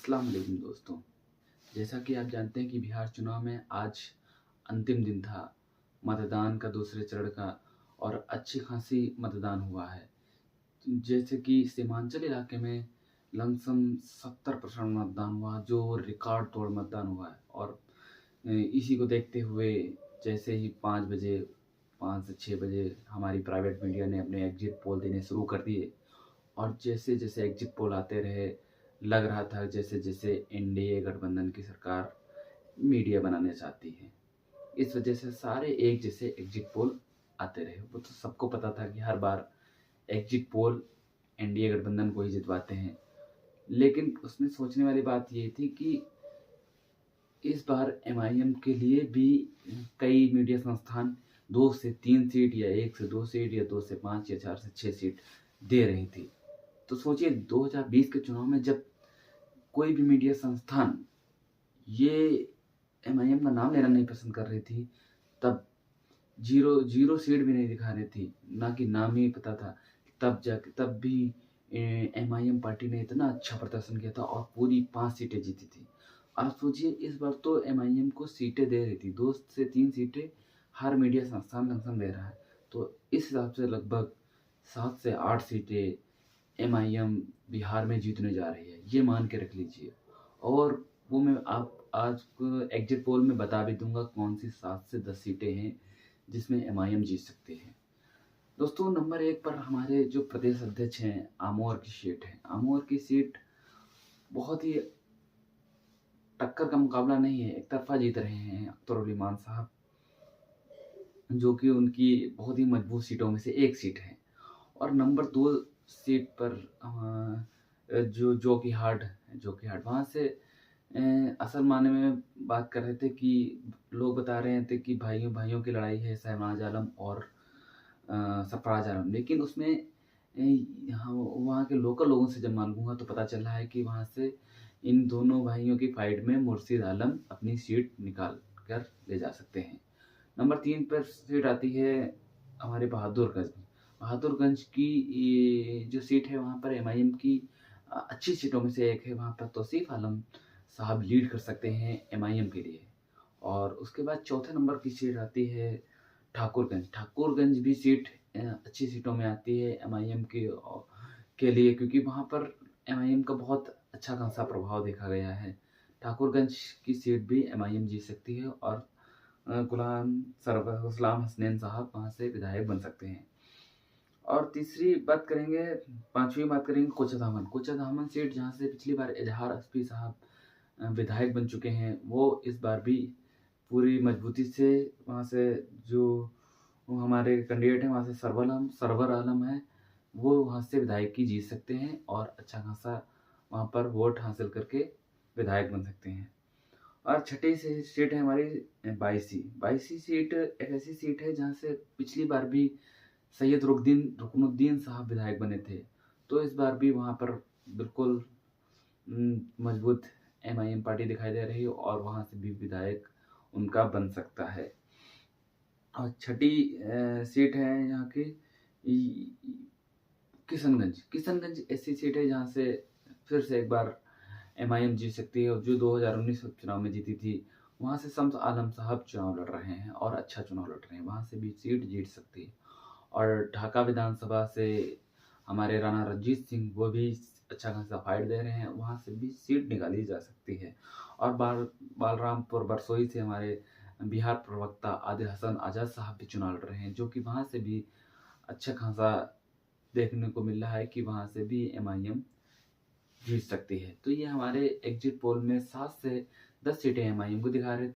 अस्सलाम वालेकुम दोस्तों। जैसा कि आप जानते हैं कि बिहार चुनाव में आज अंतिम दिन था मतदान का, दूसरे चरण का, और अच्छी खासी मतदान हुआ है। जैसे कि सीमांचल इलाके में लमसम 70% मतदान हुआ, जो रिकॉर्ड तोड़ मतदान हुआ है। और इसी को देखते हुए जैसे ही 5 बजे, 5 से 6 बजे हमारी प्राइवेट मीडिया ने अपने एग्जिट पोल देने शुरू कर दिए। और जैसे जैसे एग्जिट पोल आते रहे, लग रहा था जैसे जैसे एनडीए गठबंधन की सरकार मीडिया बनाना चाहती है। इस वजह से सारे एक जैसे एग्जिट पोल आते रहे। वो तो सबको पता था कि हर बार एग्जिट पोल एनडीए गठबंधन को ही जितवाते हैं। लेकिन उसमें सोचने वाली बात ये थी कि इस बार एमआईएम के लिए भी कई मीडिया संस्थान 2 से 3 सीट या 1 से 2 सीट या 2 से 5 या 4 से 6 सीट दे रही थी। तो सोचिए 2020 के चुनाव में जब कोई भी मीडिया संस्थान ये एमआईएम का नाम लेना नहीं पसंद कर रही थी, तब जीरो सीट भी नहीं दिखा रही थी, ना कि नाम ही पता था, तब भी एमआईएम पार्टी ने इतना अच्छा प्रदर्शन किया था और पूरी 5 सीटें जीती थी। आप सोचिए इस बार तो एमआईएम को सीटें दे रही थी, 2 से 3 सीटें हर मीडिया संस्थान लमसम दे रहा है। तो इस हिसाब से लगभग 7 से 8 सीटें एमआईएम बिहार में जीतने जा रही है, ये मान के रख लीजिए। और वो मैं आप आज एग्जिट पोल में बता भी दूंगा कौन सी 7 से 10 सीटें हैं जिसमें एमआईएम जीत सकते हैं। दोस्तों, नंबर 1 पर हमारे जो प्रदेश अध्यक्ष हैं, आमोर की सीट है। आमोर की सीट बहुत ही टक्कर का मुकाबला नहीं है, एक तरफा जीत रहे हैं अख्तरुल साहब, जो कि उनकी बहुत ही मजबूत सीटों में से एक सीट है। और नंबर 2 सीट पर जोकीहाट वहाँ से असल माने में बात कर रहे थे कि लोग बता रहे थे कि भाइयों भाइयों की लड़ाई है, शहनाज आलम और सरफराज आलम। लेकिन उसमें वहाँ के लोकल लोगों से जब मालूम तो पता चला है कि वहाँ से इन दोनों भाइयों की फाइट में मुर्शीद आलम अपनी सीट निकाल कर ले जा सकते हैं। नंबर 3 पर सीट आती है हमारे बहादुरगंज की। ये जो सीट है वहाँ पर एमआईएम की अच्छी सीटों में से एक है। वहाँ पर तौसीफ आलम साहब लीड कर सकते हैं एमआईएम के लिए। और उसके बाद चौथे नंबर की सीट आती है ठाकुरगंज भी सीट अच्छी सीटों में आती है एमआईएम के लिए, क्योंकि वहाँ पर एमआईएम का बहुत अच्छा खासा प्रभाव देखा गया है। ठाकुरगंज की सीट भी एमआईएम जीत सकती है और गुलाम हसनैन साहब वहाँ से विधायक बन सकते हैं। और पांचवी बात करेंगे कोचाधामन सीट, जहाँ से पिछली बार इजहार अस्फी साहब विधायक बन चुके हैं। वो इस बार भी पूरी मजबूती से वहाँ से जो हमारे कैंडिडेट हैं वहाँ से सरवर आलम है, वो वहाँ से विधायकी जीत सकते हैं और अच्छा खासा वहाँ पर वोट हासिल करके विधायक बन सकते हैं। और छठी सीट है हमारी 22वीं सीट। एक ऐसी सीट है जहाँ से पिछली बार भी सैयद रुकनुद्दीन साहब विधायक बने थे। तो इस बार भी वहाँ पर बिल्कुल मजबूत एमआईएम पार्टी दिखाई दे रही है और वहाँ से भी विधायक उनका बन सकता है। और छठी सीट है यहाँ की किशनगंज ऐसी सीट है जहाँ से फिर से एक बार एमआईएम जीत सकती है, और जो 2019 चुनाव में जीती थी वहाँ से शम्स आलम साहब चुनाव लड़ रहे हैं और अच्छा चुनाव लड़ रहे हैं, वहाँ से भी सीट जीत सकती है। और ढाका विधानसभा से हमारे राणा रणजीत सिंह वो भी अच्छा खासा फाइट दे रहे हैं, वहाँ से भी सीट निकाली जा सकती है। और बालरामपुर बरसोई से हमारे बिहार प्रवक्ता आदिल हसन आज़ाद साहब भी चुनाव लड़ रहे हैं, जो कि वहाँ से भी अच्छा खासा देखने को मिल रहा है कि वहाँ से भी एमआईएम जीत सकती है। तो ये हमारे एग्जिट पोल में 7 से 10 सीटें एमआईएम को दिखा रहे